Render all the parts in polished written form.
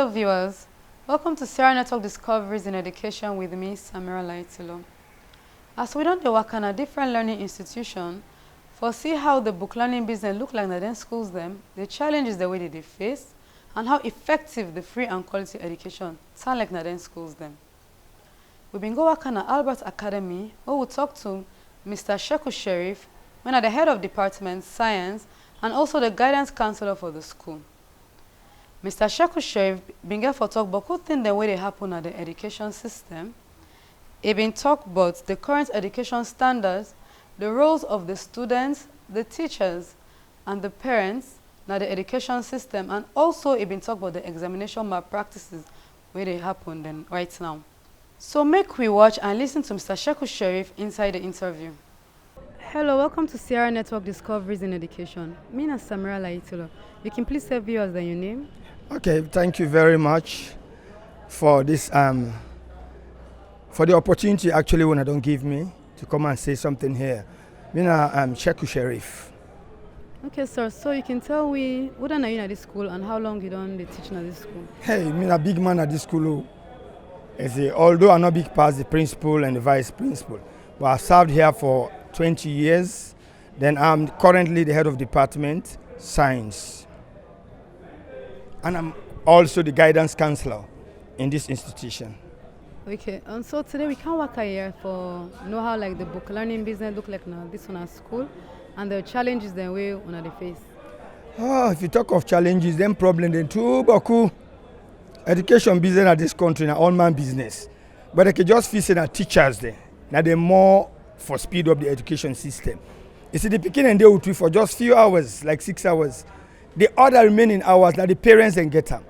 Hello viewers, welcome to Sierranetworkdiscoveries in Education with me, Sameera Lahai Taylor. As we don't work on a different learning institution, for see how the book learning business look like in schools them, the challenges the way they face, and how effective the free and quality education sound like in schools them. We've been go work on Albert Academy where we talk to Mr. Sheku Sherif, when at the head of department science and also the guidance counselor for the school. Mr. Sheku Sherif been here for talk about good things the way they happen at the education system. He been talk about the current education standards, the roles of the students, the teachers, and the parents in the education system, and also he been talk about the examination malpractices where they happen then right now. So make we watch and listen to Mr. Sheku Sherif inside the interview. Hello, welcome to Sierranetworkdiscoveries in Education. Me is Sameera Lahai Taylor. You can please tell viewers your name. Okay, thank you very much for this for the opportunity actually when I don't give me to come and say something here. Me Sheku Sherif. Okay, sir. So you can tell we what are you at this school and how long you done the teaching at this school? Hey, me a big man at this school. Although I'm not big past the principal and the vice principal, but I served here for 20 years. Then I'm currently the head of department science. And I'm also the guidance counselor in this institution. Okay, and so today we can work here for know how like the book learning business look like now this one at school and the challenges that we on the face. Oh, if you talk of challenges, then problem then too baku. Education business at this country now all man business. But I can just feel say that teachers there. Now they're more for speed up the education system. You see the beginning they would for just few hours, like 6 hours. The other remaining hours that the parents then get them.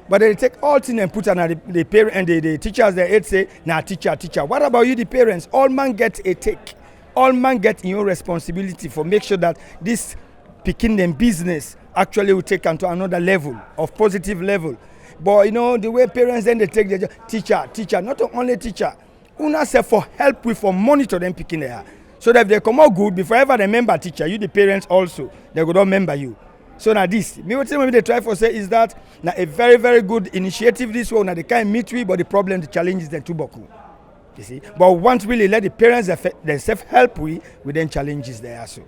But they take all things and put on the parent and the teachers they say, nah teacher. What about you the parents? All man get a take. All man get your responsibility for make sure that this picking them business actually will take them to another level of positive level. But you know the way parents then they take their teacher, not only teacher. Una say for help with for monitor them picking there. So that if they come out good before ever they remember teacher, you the parents also, they would not remember you. So now this, what they try for say is that now a very, very good initiative this one, now they can't meet we, but the problem, the challenge is then too boku. You see? But once really let the parents themselves help we then challenges there also.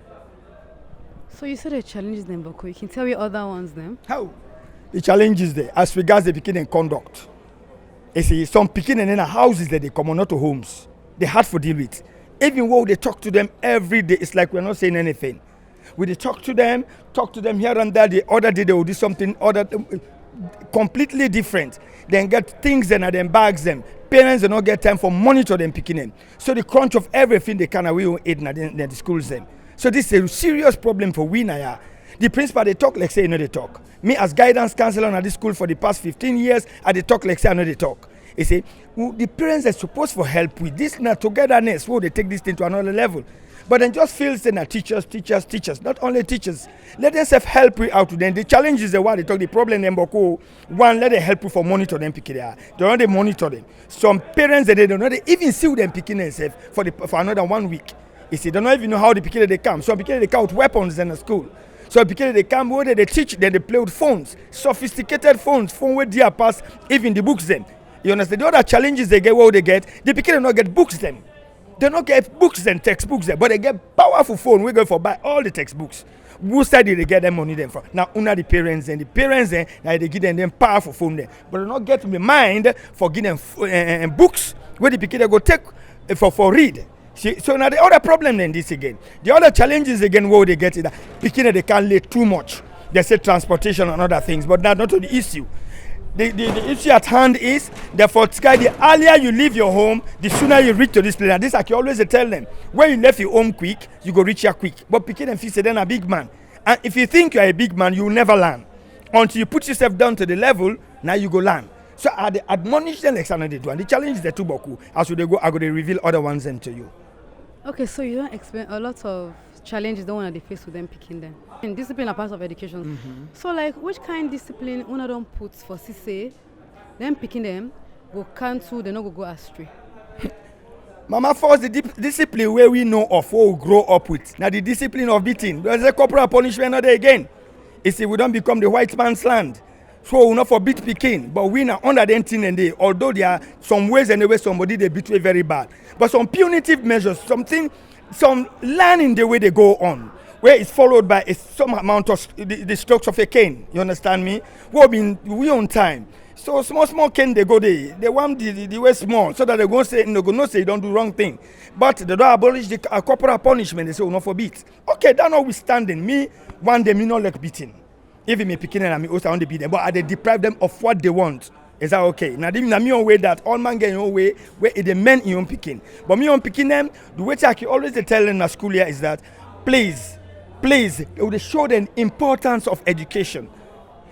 So you said the challenges then boku, you can tell me other ones then? How? The challenges there, as regards the picking and conduct. You see, some picking and then houses that they come on, not to homes. They hard for deal with. Even though they talk to them every day, it's like we're not saying anything. We they talk to them here and there. The other day they will do something other completely different. Then get things and then bags them. Parents do not get time for monitor them picking them. So the crunch of everything they can away aid in the schools them. So this is a serious problem for we now. The principal they talk like say you know they talk. Me as guidance counselor at this school for the past 15 years, I they talk like say I know they talk. You see, the parents are supposed for help with this now togetherness. Where they take this thing to another level. But then just feel saying that teachers, not only teachers. Let them self help you out to them. The challenge is the one they talk, the problem them one, let them help you for monitor them picking there. They don't they monitor them. Some parents they don't know they even see them picking themselves for another 1 week. You see, they don't even know how the picking they come. Some picking they come with weapons in the school. So picking they come where they teach, then they play with phones, sophisticated phones, phone where they are past even the books them. You understand? The other challenges they get, what they get, the picking they not get books them. They don't get books and textbooks there, but they get powerful phone. We go for buy all the textbooks. Who side did they get them money them from? Now, una the parents and now they give them powerful phone there, but they not get the mind for giving them books where the people they go take for read. See, so now the other problem then this again. The other challenges again where they get it that picking they can't lay too much. They say transportation and other things, but that's not the issue. The issue at hand is therefore the earlier you leave your home, the sooner you reach to this place. And this I can always tell them. When you left your home quick, you go reach here quick. But picking and say then a big man. And if you think you're a big man, you will never learn. Until you put yourself down to the level, now you go learn. So I admonish them like something they do. And the challenge is the two boku. As they go, I go to reveal other ones then to you. Okay, so you don't explain a lot of challenges the one they face with them picking them. And discipline are part of education. Mm-hmm. So like which kind of discipline one don't put for CC, them picking them go cancel, they not go astray. Mama first the discipline where we know of what we grow up with. Now the discipline of beating. There's a corporal punishment not there again. You see, we don't become the white man's land. So we not for beat pikin, but we now under the thing and they, although there are some ways and the way somebody they betray very bad. But some punitive measures, some learning the way they go on, where it's followed by some amount of the strokes of a cane. You understand me? We on time. So small cane they go there. They want the way small so that they go say no say you don't do wrong thing. But they don't abolish the corporal punishment. They say not for beat. Okay, that notwithstanding, me one day me not like beating. Even me picking and me also want to beat them, but I they deprive them of what they want. Is that okay? Now, me on way that all man get in your way where it the men in picking. But me on picking them, the way I always tell in my school here is that please, it will show the importance of education,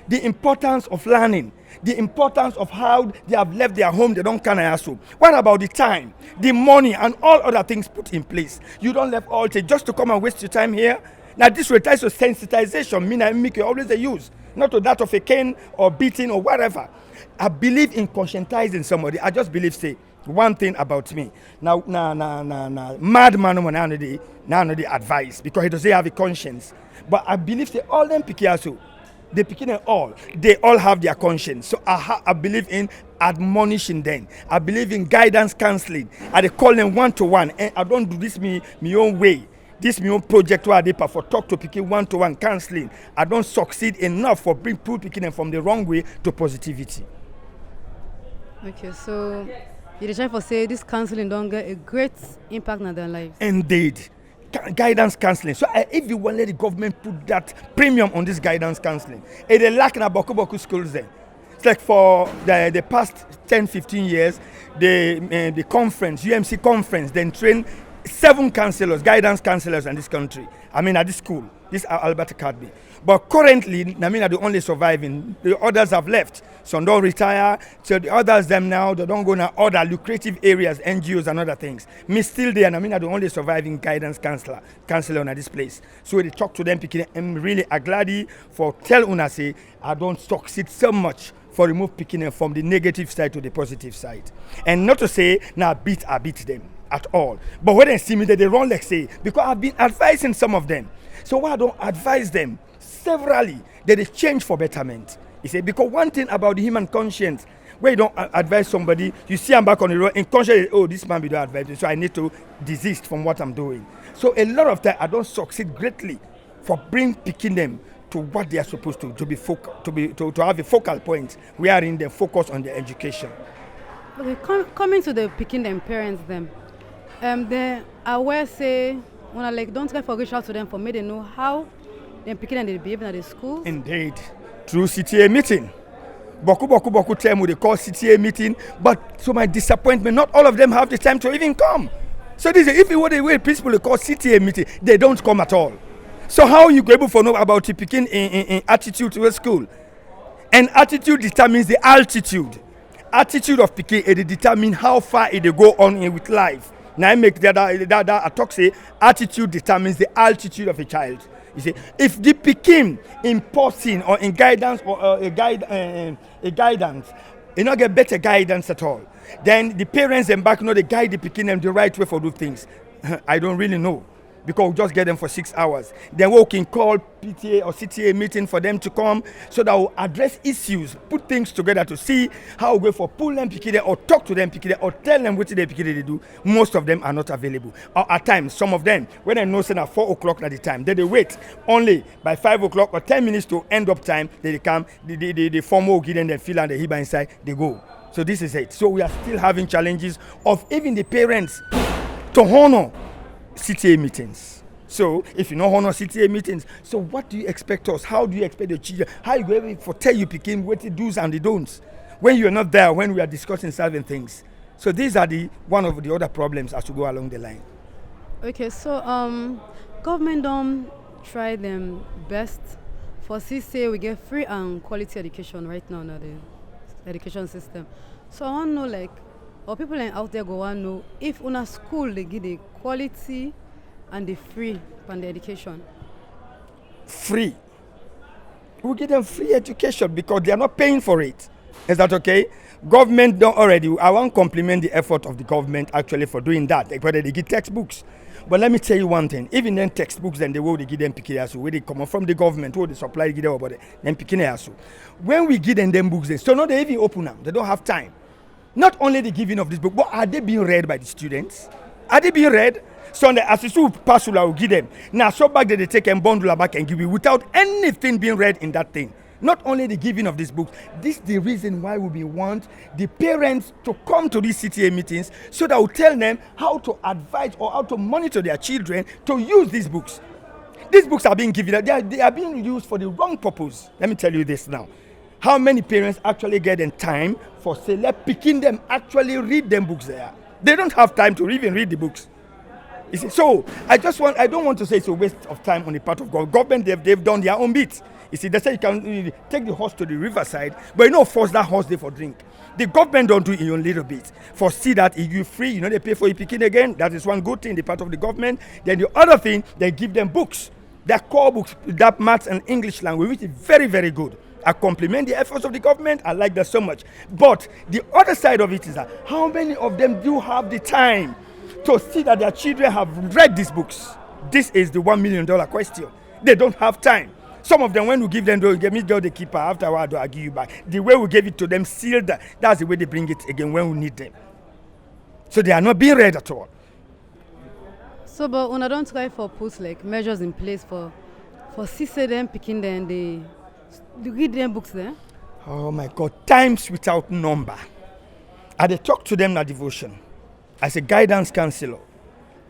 the importance of learning, the importance of how they have left their home, they don't can so. What about the time, the money, and all other things put in place? You don't left all day just to come and waste your time here. Now this requires a sensitization, mean I make you always a use, not to that of a cane or beating or whatever. I believe in conscientizing somebody. I just believe, say, one thing about me. Now, madman when now the advice because he doesn't have a conscience. But I believe, say, all them pikiasu, they picking all, they all have their conscience. So I believe in admonishing them. I believe in guidance counseling. I they call them one-to-one. And I don't do this me own way. This my own project where I did for talk to picking one-to-one counseling. I don't succeed enough for bring people picking them from the wrong way to positivity. Okay, so you're trying to say this counseling don't get a great impact on their lives. Indeed. Guidance counseling. So if you want to let the government put that premium on this guidance counseling, they lack in a boku schools there. It's like for the past 10-15 years, the conference, UMC conference, then train 7 counselors, guidance counselors in this country. I mean, at this school, this Albert Academy. But currently, I mean, are the only surviving. The others have left. Some don't retire. So the others, them now, they don't go to other lucrative areas, NGOs and other things. Me still there, and I mean, are the only surviving guidance counselor at this place. So they talk to them, picking. I'm really glad for tell una say I don't succeed so much for remove picking them from the negative side to the positive side. And not to say, now I beat them at all. But when they see me, they run like say, because I've been advising some of them. So why I don't advise them severally that they change for betterment? You say, because one thing about the human conscience, where you don't advise somebody, you see I'm back on the road, and conscience, oh, this man be don't advise me, so I need to desist from what I'm doing. So a lot of time, I don't succeed greatly for picking them to what they are supposed to be to have a focal point. We are in the focus on the education. Okay, coming to the picking them parents them. They aware say when I like don't try for reach out to them for me they know how them picking and they behave at the school. Indeed. Through CTA meeting. Boku time they call CTA meeting, but to my disappointment, not all of them have the time to even come. So this is if it were the way people call CTA meeting, they don't come at all. So how are you able to know about the picking in attitude to a school? And attitude determines the altitude. Attitude of picking it determines how far it they go on with life. Now I make that I talk say attitude determines the altitude of a child. You see, if the picking in posting or in guidance or a guidance, you not get better guidance at all. Then the parents and back they guide the picking them the right way for do things. I don't really know. Because we just get them for 6 hours. Then we can call PTA or CTA meeting for them to come so that we'll address issues, put things together to see how we go for pull them PTA or talk to them PTA or tell them what they PTA they do. Most of them are not available. Or at times, some of them, when they know at 4 o'clock at the time, they wait only by 5 o'clock or 10 minutes to end up time, they come, the formal give them the feel and the hiba inside, they go. So this is it. So we are still having challenges of even the parents to honor CTA meetings. So if you know honor CTA meetings, so what do you expect us? How do you expect the children? How you going to tell you picking what the do's and the don'ts when you are not there when we are discussing certain things? So these are one of the other problems as we go along the line. Okay, so government don't try them best for say we get free and quality education right now in the education system. So I want to know like or people out there go and know if una school they give the quality and the free on the education. Free. We give them free education because they are not paying for it. Is that okay? Government don't already. I want to compliment the effort of the government actually for doing that. Whether they give textbooks, But let me tell you one thing. Even then textbooks, then the way they give them pikin where they come from the government, where they supply give them about them pikin. When we give them books, so now they even open them. They don't have time. Not only the giving of this book, but are they being read by the students? Are they being read? So the assistant pastor will give them. Now so back they take and bundle back and give you without anything being read in that thing. Not only the giving of this book, this is the reason why we want the parents to come to these CTA meetings so that we tell them how to advise or how to monitor their children to use these books. These books are being given, they are being used for the wrong purpose. Let me tell you this now. How many parents actually get in time for say, let picking them actually read them books there? They don't have time to even read the books. You see, so I don't want to say it's a waste of time on the part of government. They've done their own bit. You see, they say you can take the horse to the riverside, but you know, force that horse there for drink. The government don't do it in a little bit. For see that if you free, you know, they pay for your picking again. That is one good thing, the part of the government. Then the other thing, they give them books. Their core books, that maths and English language, which is very, very good. I compliment the efforts of the government. I like that so much. But the other side of it is that how many of them do have the time to see that their children have read these books? This is the $1 million question. They don't have time. Some of them, when we give them, they'll give me the keeper. Afterward, I'll give you back. The way we gave it to them, sealed, that's the way they bring it again when we need them. So they are not being read at all. So, but when I don't try for put like measures in place for CC them picking them, they read them books there. Oh my God, times without number. I talk to them in devotion as a guidance counselor,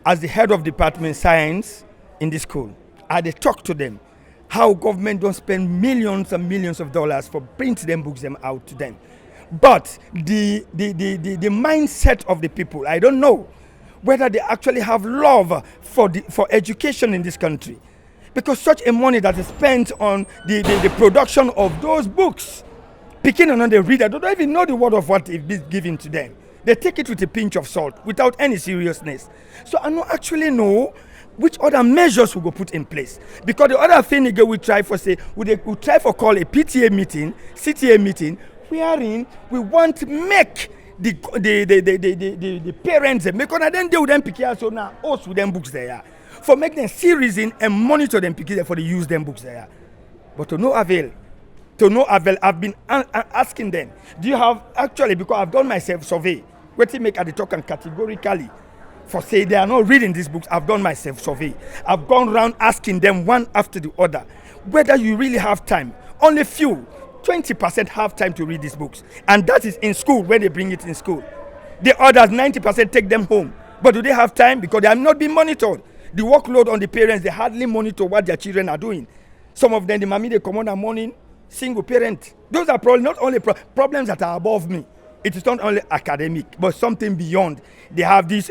as the head of department science in the school. I talk to them how government don't spend millions and millions of dollars for print them books them out to them. But the mindset of the people, I don't know whether they actually have love for education in this country. Because such a money that is spent on the production of those books, picking on the reader, they don't even know the word of what is given to them. They take it with a pinch of salt without any seriousness. So I don't actually know which other measures we go put in place. Because the other thing again we try for say, we try for call a PTA meeting, CTA meeting, wherein we want to make the parents make on then they would then pick it so now us with them books there. For make them see reason and monitor them pick it for the use them books there. But to no avail. To no avail, I've been asking them, do you have actually, because I've done myself survey, what to make at the talk and categorically for say they are not reading these books. I've done myself survey. I've gone around asking them one after the other whether you really have time. Only few, 20% have time to read these books, and that is in school when they bring it in school. The others, 90% take them home. But do they have time? Because they are not being monitored. The workload on the parents, they hardly monitor what their children are doing. Some of them, the mommy, they come on the morning, single parent. Those are probably not only problems that are above me. It is not only academic, but something beyond. They have this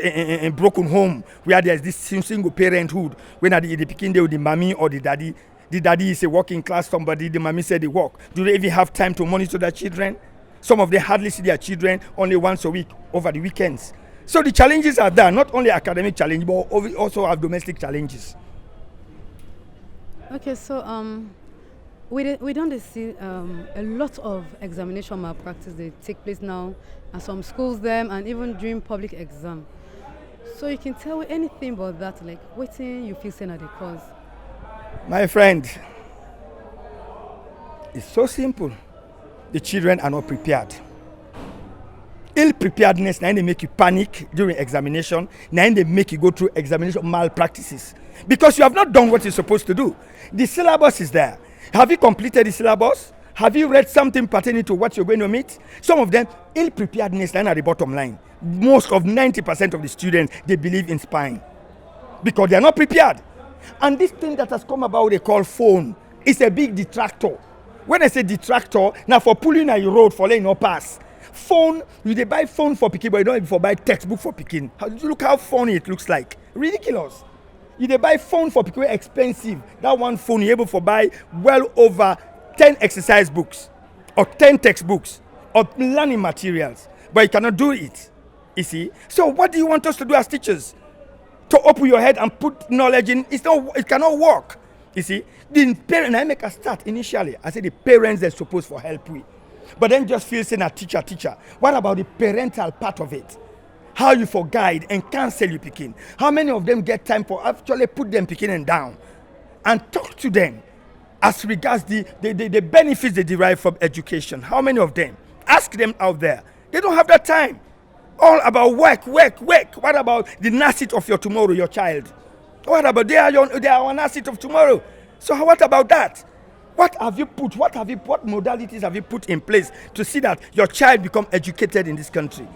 broken home where there's this single parenthood. When they begin with the mommy or the daddy is a working class somebody, the mommy said they work. Do they even have time to monitor their children? Some of them hardly see their children only once a week over the weekends. So the challenges are there, not only academic challenges, but also have domestic challenges. Okay, so we don't see a lot of examination malpractice they take place now, and some schools them, and even during public exam. So you can tell me anything about that, like what you feel saying at the cause. My friend, it's so simple. The children are not prepared. Ill preparedness, now they make you panic during examination. Now they make you go through examination malpractices because you have not done what you're supposed to do. The syllabus is there. Have you completed the syllabus? Have you read something pertaining to what you're going to meet? Some of them, ill preparedness line at the bottom line. Most of 90% of the students, they believe in spying because they are not prepared. And this thing that has come about, they call phone, is a big detractor. When I say detractor, now for pulling a road for letting no pass. Phone, they buy phone for picking, but you don't even buy textbook for picking. Look how funny it looks like. Ridiculous. They buy phone for picking, expensive. That one phone you're able to buy well over 10 exercise books or 10 textbooks or learning materials, but you cannot do it. You see? So what do you want us to do as teachers? To open your head and put knowledge in? It cannot work. You see? The parents, I make a start initially. I say the parents they're supposed for help with. But then just feel saying a teacher. What about the parental part of it? how you for guide and counsel you pikin. How many of them get time for actually put them pikin down and talk to them as regards the benefits they derive from education? How many of them? Ask them out there. They don't have that time. All about work. What about the asset of your tomorrow, your child? What about they are an asset of tomorrow? So what about that? What modalities have you put in place to see that your child become educated in this country?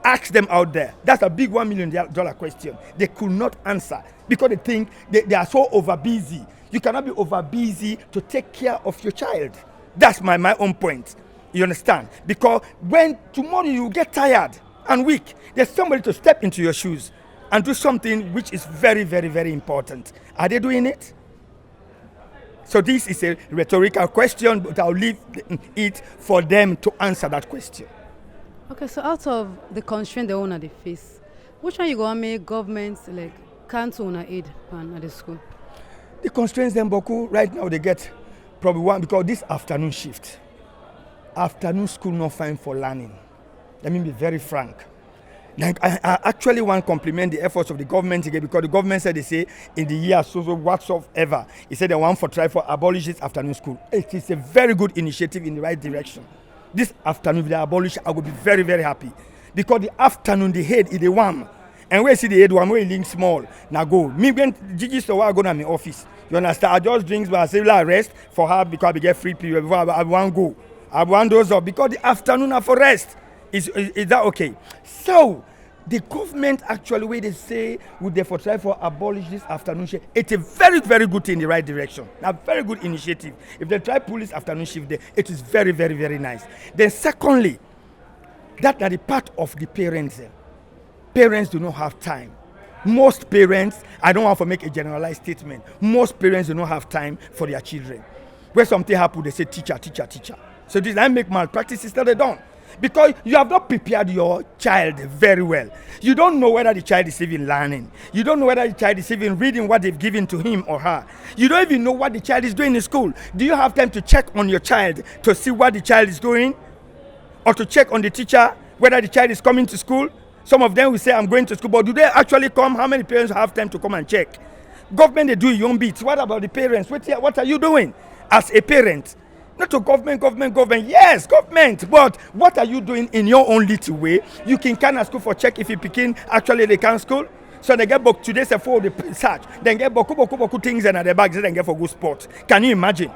Ask them out there. That's a big $1 million question. They could not answer because they think they are so over busy. You cannot be over busy to take care of your child. That's my own point. You understand? Because when tomorrow you get tired and weak, there's somebody to step into your shoes and do something which is very, very, very important. Are they doing it? So this is a rhetorical question, but I'll leave it for them to answer that question. Okay, so out of the constraint the owner they face, which one you go and make governments like can't own aid at the school? The constraints them Boku right now they get probably one because this afternoon shift. Afternoon school not fine for learning. Let me be very frank. Like I actually want to compliment the efforts of the government again because the government said they say in the year so whatsoever, he said they want to try for abolish this afternoon school. It is a very good initiative in the right direction. This afternoon if they abolish, I will be very, very happy. Because the afternoon the head is the one. And where see the head one where link small. Now go. Me when Gigi so I go to my office. You understand? I just drinks but I say like rest for her because I get free period before I want go. I want those up because the afternoon are for rest. Is that okay? So the government actually where they say would therefore try for abolish this afternoon shift. It's a very, very good thing in the right direction. A very good initiative. If they try pull this afternoon shift there, it is very, very, very nice. Then secondly, that are the part of the parents. Parents do not have time. Most parents, I don't want to make a generalized statement. Most parents do not have time for their children. Where something happens, they say teacher. So this I make malpractices that they don't. Because you have not prepared your child very well. You don't know whether the child is even learning. You don't know whether the child is even reading what they've given to him or her. You don't even know what the child is doing in school. Do you have time to check on your child to see what the child is doing? Or to check on the teacher whether the child is coming to school? Some of them will say, I'm going to school, but do they actually come? How many parents have time to come and check? Government, they do your own bits. What about the parents? What are you doing as a parent? Not to government. Yes, government. But what are you doing in your own little way? You can come to school for check if you begin actually they can school. So they get book today say for the search. Then get boku things in the bags. Then get for good sport. Can you imagine?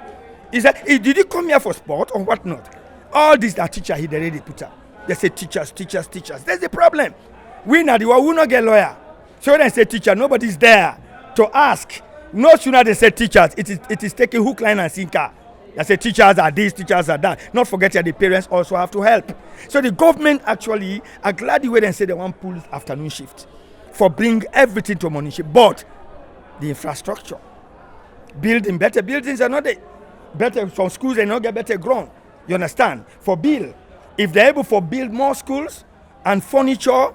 Is that did you come here for sport or what not? All these are teacher he already put up. They say teachers. There's the problem. We not the one who not get lawyer. So when they say teacher, nobody's there to ask. No sooner they say teachers, it is taking hook, line, and sinker. They say teachers are this, teachers are that. Not forgetting the parents also have to help. So the government actually are glad the way they say they want to pull this afternoon shift for bring everything to morning shift. But the infrastructure, building better buildings are not there. Better from schools they not get better grown. You understand? For build, if they're able to build more schools and furniture,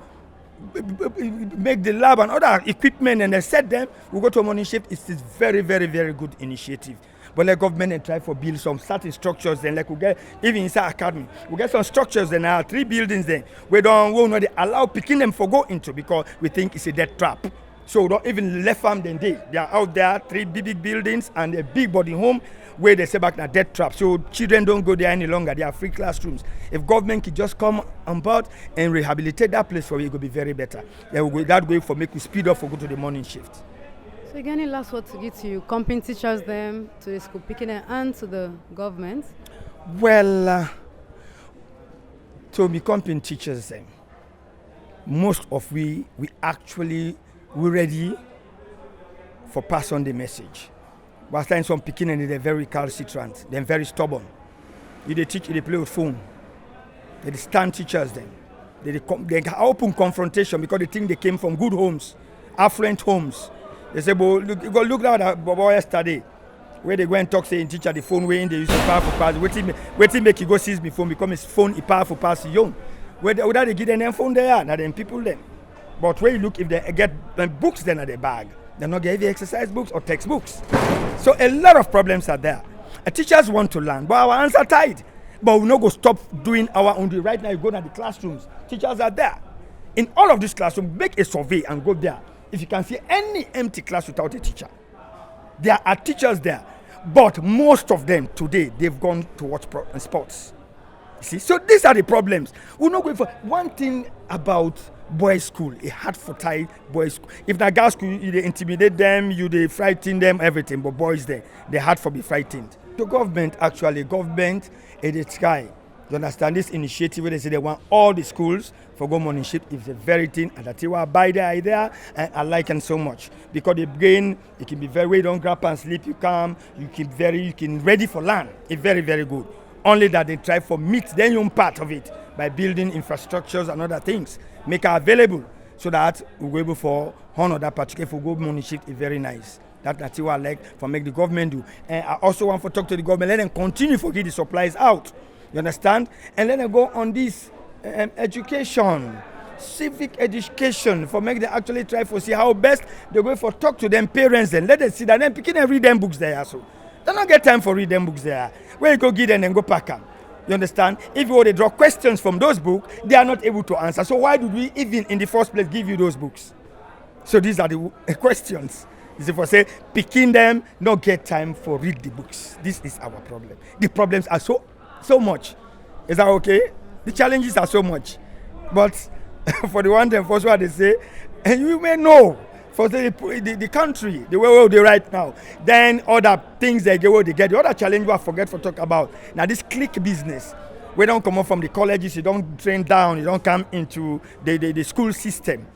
make the lab and other equipment and they set them, we go to morning shift. It's very, very, very good initiative. But the government and try for build some certain structures then like we get even inside academy. We get some structures then there are 3 buildings then we not allow picking them for go into because we think it's a death trap. So we don't even left them then they are out there 3 big buildings and a big boarding home where they say back na death trap. So children don't go there any longer. They are free classrooms. If government could just come on board and rehabilitate that place for you, it will be very better. They will go that way for make we speed up for go to the morning shift. So again, any last word to give to you, company teachers them, to the school picking them, and to the government? Well, to be company teachers them, most of we ready for pass on the message. But time some picking and they're very recalcitrant, they're very stubborn. You they teach, they play with phone. They stand teachers then. They open confrontation because they think they came from good homes, affluent homes. They say, but look at that boy yesterday, where they go and talk saying teacher the phone way in they use the powerful pass. Waiting make you go seize me phone because his phone is powerful pass young. Whether they give them phone there, now them people them. But when you look if they get books then at the bag, they're not getting exercise books or textbooks. So a lot of problems are there. Teachers want to learn, but our hands are tied. But we're not going to stop doing our own. Right now, you go to the classrooms. Teachers are there. In all of these classrooms, make a survey and go there. If you can see any empty class without a teacher, there are teachers there, but most of them today, they've gone to watch sports. You see, so these are the problems. We're not going for one thing about boys' school, a hard for tight boys' school. If the girls' school, you they intimidate them, you they frighten them, everything, but boys there, they hard for be frightened. The government, they try. You understand this initiative where they say they want all the schools for go moneyship is a very thing, and that you will buy the idea, and I like it so much because the brain it can be very way don't grab and sleep, you calm, you can ready for land. It's very, very good. Only that they try for meet the young part of it by building infrastructures and other things, make it available so that we're able for honor that particular for go moneyship is very nice. That's what I like for make the government do. And I also want to talk to the government, let them continue for get the supplies out. You understand? And then I go on this education, civic education, for make them actually try for see how best they go for talk to them parents and let them see that then picking and read them books there. So they don't get time for read them books there. When you go get them and go pack them. You understand? If you want to draw questions from those books, they are not able to answer. So why did we even in the first place give you those books? So these are the questions. Is if I say picking them, not get time for read the books. This is our problem. The problems are so much. Is that okay? The challenges are so much. But for the one thing, first what they say, and you may know, for the country, the way they right now, then other things they get where they get. The other challenge I forget to talk about. Now this clique business. We don't come up from the colleges, you don't train down, you don't come into the school system.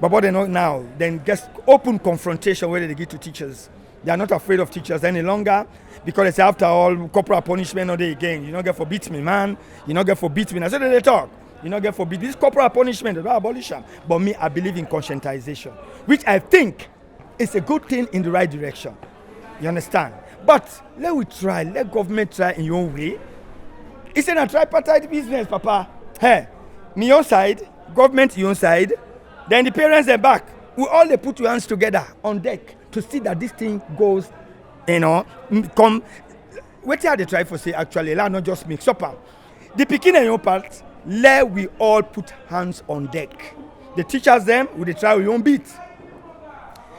But what they know now, then just open confrontation where they give to teachers. They are not afraid of teachers any longer because they say after all, corporal punishment or they again. You don't get for beat me, man. You don't get for beat me. That's what they talk. You don't get for beat. This corporal punishment, they don't abolish them. But me, I believe in conscientization, which I think is a good thing in the right direction. You understand? But let government try in your own way. It's a tripartite business, Papa. Hey, me your side, government your side, then the parents are back. We all they put your hands together on deck to see that this thing goes, come. What are they try for say actually? Let not just mix up. The picking and your part, let we all put hands on deck. The teachers them, we try your own beat.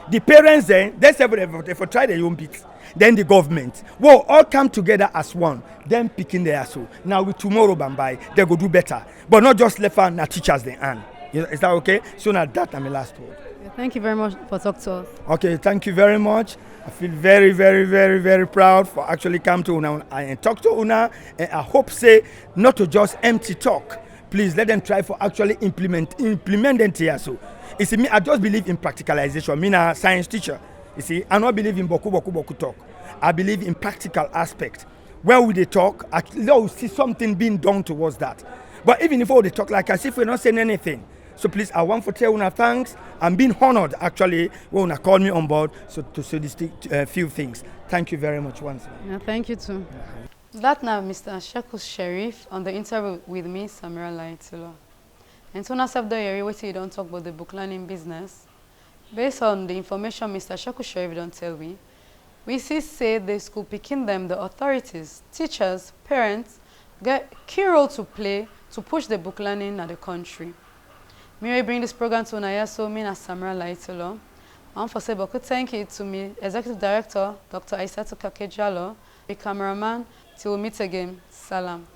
The parents then, they say for try their own beat. Then the government, well, all come together as one. Then picking their so. Now with tomorrow Bambai, they go do better. But not just left hand, now teachers they hand. Is that okay? So now that I'm the last word. Thank you very much for talking to us. Okay, thank you very much. I feel very, very, very, very proud for actually come to Una and talk to Una. And I hope say not to just empty talk. Please let them try for actually implement them here. So you see me, I just believe in practicalization. Me a science teacher. You see, I don't believe in boku talk. I believe in practical aspect. Where we they talk, I see something being done towards that. But even if all they talk like as if we're not saying anything. So please, I want to tell Una thanks. I'm being honored actually when Una called me on board so to say these few things. Thank you very much once more. Yeah, thank you too. That now Mr. Sheku Sharif on the interview with me, Sameera Lahai Taylor. And so now after what you don't talk about the book learning business. Based on the information Mr. Sheku Sharif don't tell me, we see say the school picking them, the authorities, teachers, parents get key role to play to push the book learning in the country. Me bring this program to Unaya, so me as Sameera Lahai Taylor. I want to say thank you to me, Executive Director, Dr. Aissatou Kakejalo, the cameraman. Till we meet again. Salam.